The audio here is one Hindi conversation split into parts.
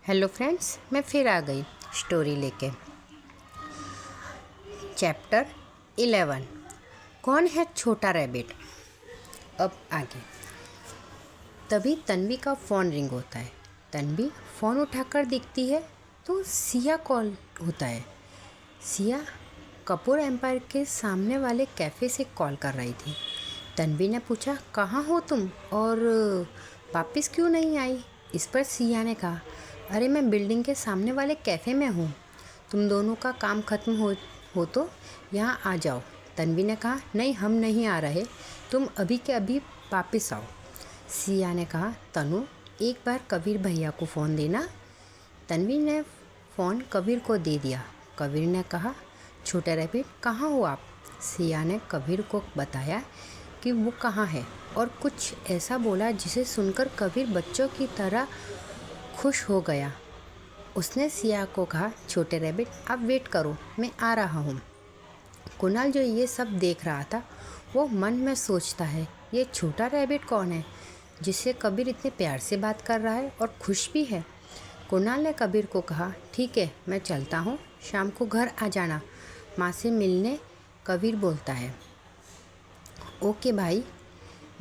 हेलो फ्रेंड्स, मैं फिर आ गई स्टोरी लेके। चैप्टर 11। कौन है छोटा रैबिट। अब आगे। तभी तन्वी का फ़ोन रिंग होता है। तन्वी फ़ोन उठाकर देखती है तो सिया कॉल होता है। सिया कपूर एम्पायर के सामने वाले कैफ़े से कॉल कर रही थी। तन्वी ने पूछा, कहाँ हो तुम और वापस क्यों नहीं आई। इस पर सिया ने कहा, अरे मैं बिल्डिंग के सामने वाले कैफ़े में हूँ, तुम दोनों का काम ख़त्म हो तो यहाँ आ जाओ। तन्वी ने कहा, नहीं हम नहीं आ रहे, तुम अभी के अभी वापस आओ। सिया ने कहा, तनु एक बार कबीर भैया को फ़ोन देना। तन्वी ने फ़ोन कबीर को दे दिया। कबीर ने कहा, छोटे रैबिट कहाँ हो आप। सिया ने कबीर को बताया कि वो कहाँ है और कुछ ऐसा बोला जिसे सुनकर कबीर बच्चों की तरह खुश हो गया। उसने सिया को कहा, छोटे रैबिट आप वेट करो, मैं आ रहा हूँ। कुणाल जो ये सब देख रहा था वो मन में सोचता है, ये छोटा रैबिट कौन है जिससे कबीर इतने प्यार से बात कर रहा है और खुश भी है। कुणाल ने कबीर को कहा, ठीक है मैं चलता हूँ, शाम को घर आ जाना, माँ से मिलने। कबीर बोलता है, ओके भाई,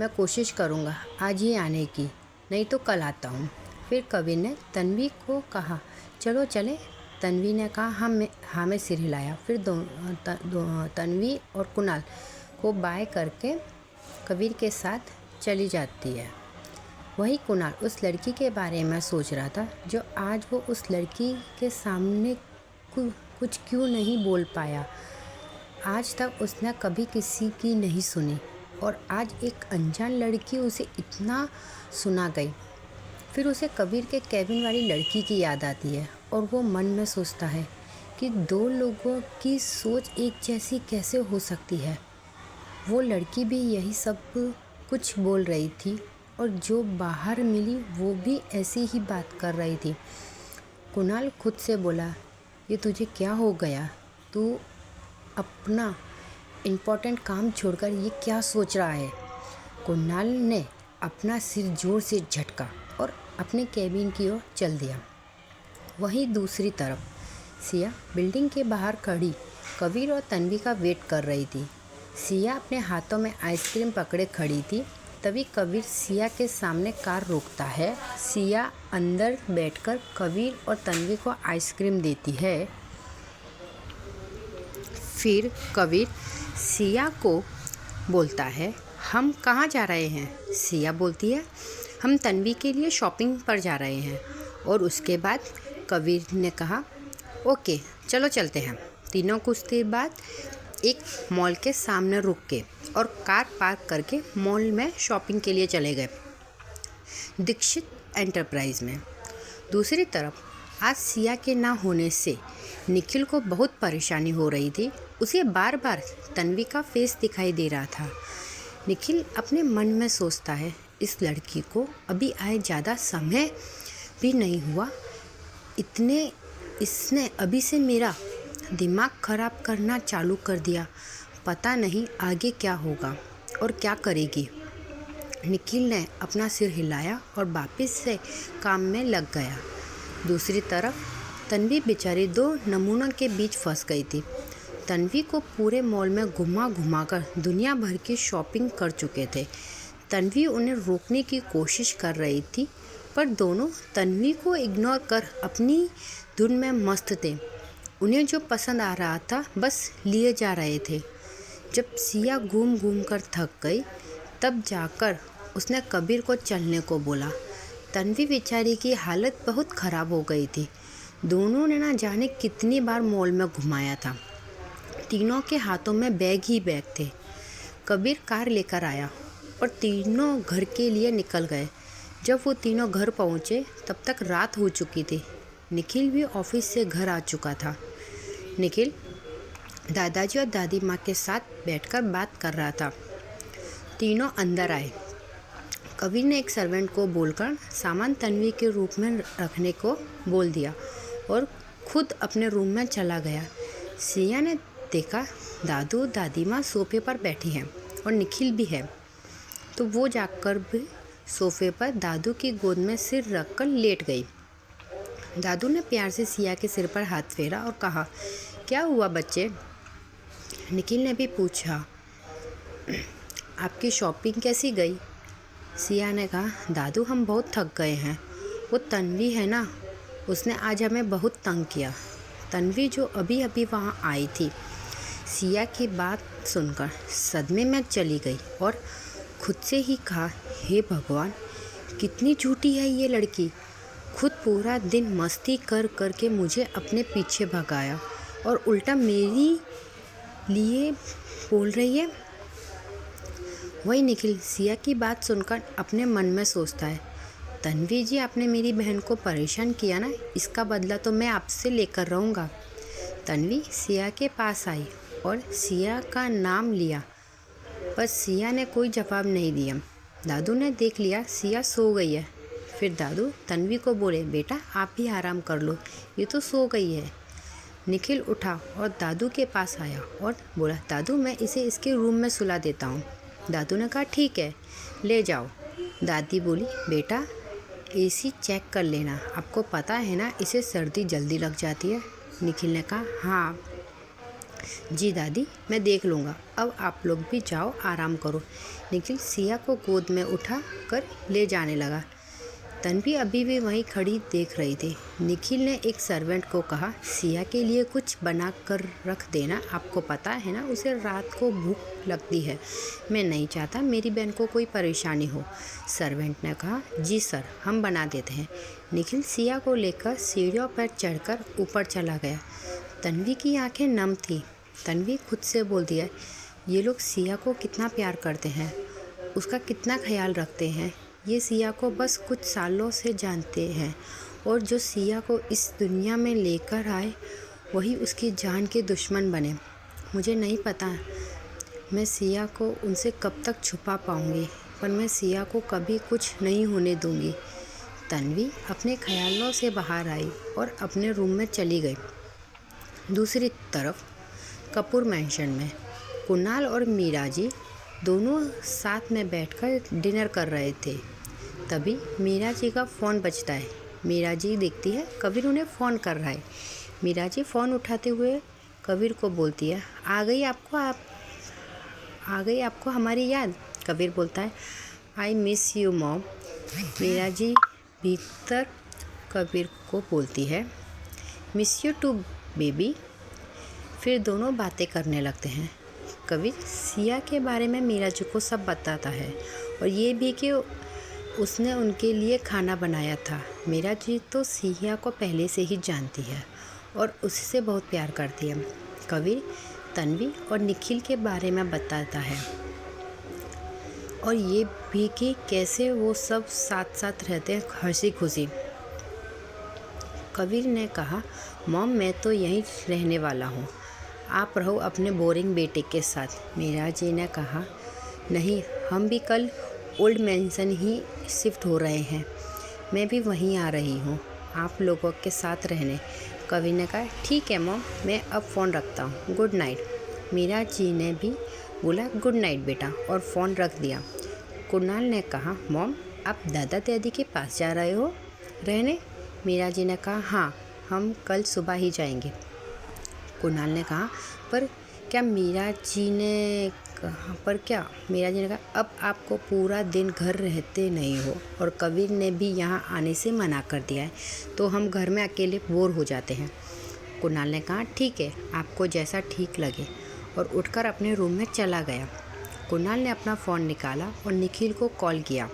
मैं कोशिश करूँगा आज ही आने की, नहीं तो कल आता हूँ। फिर कबीर ने तन्वी को कहा, चलो चले। तन्वी ने कहा, हाँ में सिर हिलाया। फिर तन्वी और कुणाल को बाय करके कबीर के साथ चली जाती है। वही कुणाल उस लड़की के बारे में सोच रहा था जो आज वो उस लड़की के सामने कुछ क्यों नहीं बोल पाया। आज तक उसने कभी किसी की नहीं सुनी और आज एक अनजान लड़की उसे इतना सुना गई। फिर उसे कबीर के कैबिन वाली लड़की की याद आती है और वो मन में सोचता है कि दो लोगों की सोच एक जैसी कैसे हो सकती है। वो लड़की भी यही सब कुछ बोल रही थी और जो बाहर मिली वो भी ऐसी ही बात कर रही थी। कुणाल खुद से बोला, ये तुझे क्या हो गया, तू अपना इम्पोर्टेंट काम छोड़कर ये क्या सोच रहा है। कुणाल ने अपना सिर जोर से झटका और अपने कैबिन की ओर चल दिया। वहीं दूसरी तरफ सिया बिल्डिंग के बाहर खड़ी कबीर और तन्वी का वेट कर रही थी। सिया अपने हाथों में आइसक्रीम पकड़े खड़ी थी। तभी कबीर सिया के सामने कार रोकता है। सिया अंदर बैठकर कबीर और तन्वी को आइसक्रीम देती है। फिर कबीर सिया को बोलता है, हम कहाँ जा रहे हैं। सिया बोलती है, हम तन्वी के लिए शॉपिंग पर जा रहे हैं। और उसके बाद कबीर ने कहा, ओके चलो चलते हैं। तीनों कुछ देर बाद एक मॉल के सामने रुक के और कार पार्क करके मॉल में शॉपिंग के लिए चले गए, दीक्षित एंटरप्राइज में। दूसरी तरफ आज सिया के ना होने से निखिल को बहुत परेशानी हो रही थी। उसे बार बार तन्वी का फेस दिखाई दे रहा था। निखिल अपने मन में सोचता है, इस लड़की को अभी आए ज़्यादा समय भी नहीं हुआ, इसने अभी से मेरा दिमाग ख़राब करना चालू कर दिया। पता नहीं आगे क्या होगा और क्या करेगी। निखिल ने अपना सिर हिलाया और वापस से काम में लग गया। दूसरी तरफ तन्वी बेचारी दो नमूनों के बीच फंस गई थी। तन्वी को पूरे मॉल में घुमा कर दुनिया भर की शॉपिंग कर चुके थे। तन्वी उन्हें रोकने की कोशिश कर रही थी पर दोनों तन्वी को इग्नोर कर अपनी धुन में मस्त थे। उन्हें जो पसंद आ रहा था बस लिए जा रहे थे। जब सिया घूम कर थक गई तब जाकर उसने कबीर को चलने को बोला। तन्वी बेचारी की हालत बहुत ख़राब हो गई थी। दोनों ने ना जाने कितनी बार मॉल में घुमाया था। तीनों के हाथों में बैग ही बैग थे। कबीर कार लेकर आया और तीनों घर के लिए निकल गए। जब वो तीनों घर पहुँचे तब तक रात हो चुकी थी। निखिल भी ऑफिस से घर आ चुका था। निखिल दादाजी और दादी माँ के साथ बैठकर बात कर रहा था। तीनों अंदर आए। कबीर ने एक सर्वेंट को बोलकर सामान तन्वी के रूम में रखने को बोल दिया और खुद अपने रूम में चला गया। सिया ने देखा दादू दादी माँ सोफे पर बैठी हैं और निखिल भी है, तो वो जाकर भी सोफे पर दादू की गोद में सिर रखकर लेट गई। दादू ने प्यार से सिया के सिर पर हाथ फेरा और कहा, क्या हुआ बच्चे? निखिल ने भी पूछा, आपकी शॉपिंग कैसी गई? सिया ने कहा, दादू हम बहुत थक गए हैं। वो तन्वी है ना, उसने आज हमें बहुत तंग किया। तन्वी जो अभी अभी वहाँ आई थी। सिया की बात सुनकर सदमे में चली गई और खुद से ही कहा, हे भगवान, कितनी झूठी है ये लड़की। खुद पूरा दिन मस्ती कर कर के मुझे अपने पीछे भगाया और उल्टा मेरी लिए बोल रही है। वही निखिल सिया की बात सुनकर अपने मन में सोचता है, तन्वी जी, आपने मेरी बहन को परेशान किया ना, इसका बदला तो मैं आपसे लेकर रहूँगा। तन्वी सिया के पास आई और सिया का नाम लिया, पर सिया ने कोई जवाब नहीं दिया। दादू ने देख लिया सिया सो गई है। फिर दादू तन्वी को बोले, बेटा आप भी आराम कर लो, ये तो सो गई है। निखिल उठा और दादू के पास आया और बोला, दादू मैं इसे इसके रूम में सुला देता हूँ। दादू ने कहा, ठीक है, ले जाओ। दादी बोली, बेटा एसी चेक कर लेना, आपको पता है ना इसे सर्दी जल्दी लग जाती है। निखिल ने कहा, हाँ जी दादी, मैं देख लूँगा, अब आप लोग भी जाओ, आराम करो। निखिल सिया को गोद में उठा कर ले जाने लगा। तन्वी अभी भी वहीं खड़ी देख रही थी। निखिल ने एक सर्वेंट को कहा, सिया के लिए कुछ बना कर रख देना, आपको पता है ना उसे रात को भूख लगती है। मैं नहीं चाहता मेरी बहन को कोई परेशानी हो। सर्वेंट ने कहा, जी सर, हम बना देते हैं। निखिल सिया को लेकर सीढ़ियों पर चढ़कर ऊपर चला गया। तन्वी की आंखें नम थी। तन्वी खुद से बोलती है, ये लोग सिया को कितना प्यार करते हैं, उसका कितना ख्याल रखते हैं। ये सिया को बस कुछ सालों से जानते हैं और जो सिया को इस दुनिया में लेकर आए वही उसकी जान के दुश्मन बने। मुझे नहीं पता मैं सिया को उनसे कब तक छुपा पाऊँगी, पर मैं सिया को कभी कुछ नहीं होने दूँगी। तन्वी अपने ख्यालों से बाहर आई और अपने रूम में चली गई। दूसरी तरफ कपूर मैंशन में कुणाल और मीरा जी दोनों साथ में बैठकर डिनर कर रहे थे। तभी मीरा जी का फ़ोन बजता है। मीरा जी देखती है कबीर उन्हें फ़ोन कर रहा है। मीरा जी फ़ोन उठाते हुए कबीर को बोलती है, आ गई आपको हमारी याद? कबीर बोलता है, I miss you mom. Meera ji भीतर कबीर को बोलती है, मिस यू टू बेबी। फिर दोनों बातें करने लगते हैं। कबीर सिया के बारे में मीरा जी को सब बताता है और ये भी कि उसने उनके लिए खाना बनाया था। मीरा जी तो सिया को पहले से ही जानती है और उससे बहुत प्यार करती है। कबीर तन्वी और निखिल के बारे में बताता है और ये भी कि कैसे वो सब साथ साथ रहते हैं हंसी खुशी। कबीर ने कहा, मॉम मैं तो यहीं रहने वाला हूँ, आप रहो अपने बोरिंग बेटे के साथ। मीरा जी ने कहा, नहीं, हम भी कल ओल्ड मैंसन ही शिफ्ट हो रहे हैं, मैं भी वहीं आ रही हूँ आप लोगों के साथ रहने। कबीर ने कहा, ठीक है मॉम, मैं अब फ़ोन रखता हूँ, गुड नाइट। मीरा जी ने भी बोला, गुड नाइट बेटा, और फ़ोन रख दिया। कुणाल ने कहा, मॉम आप दादा दादी के पास जा रहे हो रहने? मीरा जी ने कहा, हाँ, हम कल सुबह ही जाएंगे। कुणाल ने कहा, पर क्या? मीरा जी ने कहा, अब आपको पूरा दिन घर रहते नहीं हो और कबीर ने भी यहाँ आने से मना कर दिया है, तो हम घर में अकेले बोर हो जाते हैं। कुणाल ने कहा, ठीक है, आपको जैसा ठीक लगे, और उठकर अपने रूम में चला गया। कुणाल ने अपना फ़ोन निकाला और निखिल को कॉल किया।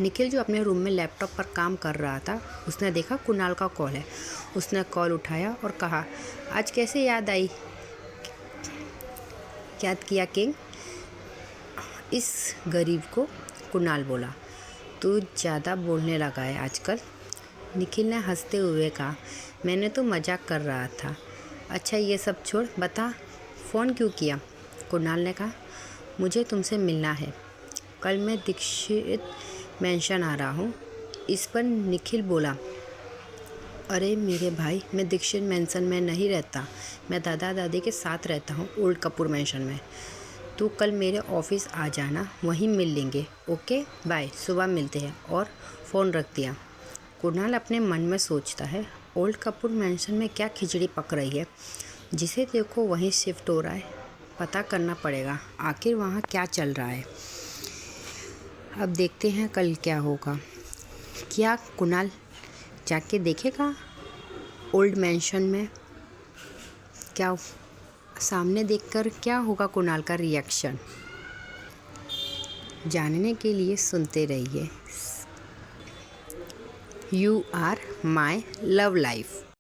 निखिल जो अपने रूम में लैपटॉप पर काम कर रहा था, उसने देखा कुणाल का कॉल है। उसने कॉल उठाया और कहा, आज कैसे याद किया किंग इस गरीब को? कुणाल बोला, तू ज़्यादा बोलने लगा है आजकल। निखिल ने हंसते हुए कहा, मैंने तो मजाक कर रहा था। अच्छा ये सब छोड़, बता फ़ोन क्यों किया? कुणाल ने कहा, मुझे तुमसे मिलना है, कल मैं दीक्षित मेंशन आ रहा हूँ। इस पर निखिल बोला, अरे मेरे भाई, मैं दीक्षित मेंशन में नहीं रहता, मैं दादा दादी के साथ रहता हूँ ओल्ड कपूर मेंशन में। तू कल मेरे ऑफिस आ जाना, वहीं मिल लेंगे, ओके बाय, सुबह मिलते हैं। और फ़ोन रख दिया। कुणाल अपने मन में सोचता है, ओल्ड कपूर मैंशन में क्या खिचड़ी पक रही है। जिसे देखो वहीं शिफ्ट हो रहा है। पता करना पड़ेगा आखिर वहाँ क्या चल रहा है। अब देखते हैं कल क्या होगा। क्या कुणाल जाके देखेगा ओल्ड मैंशन में? क्या सामने देखकर क्या होगा कुणाल का रिएक्शन? जानने के लिए सुनते रहिए you are my love life.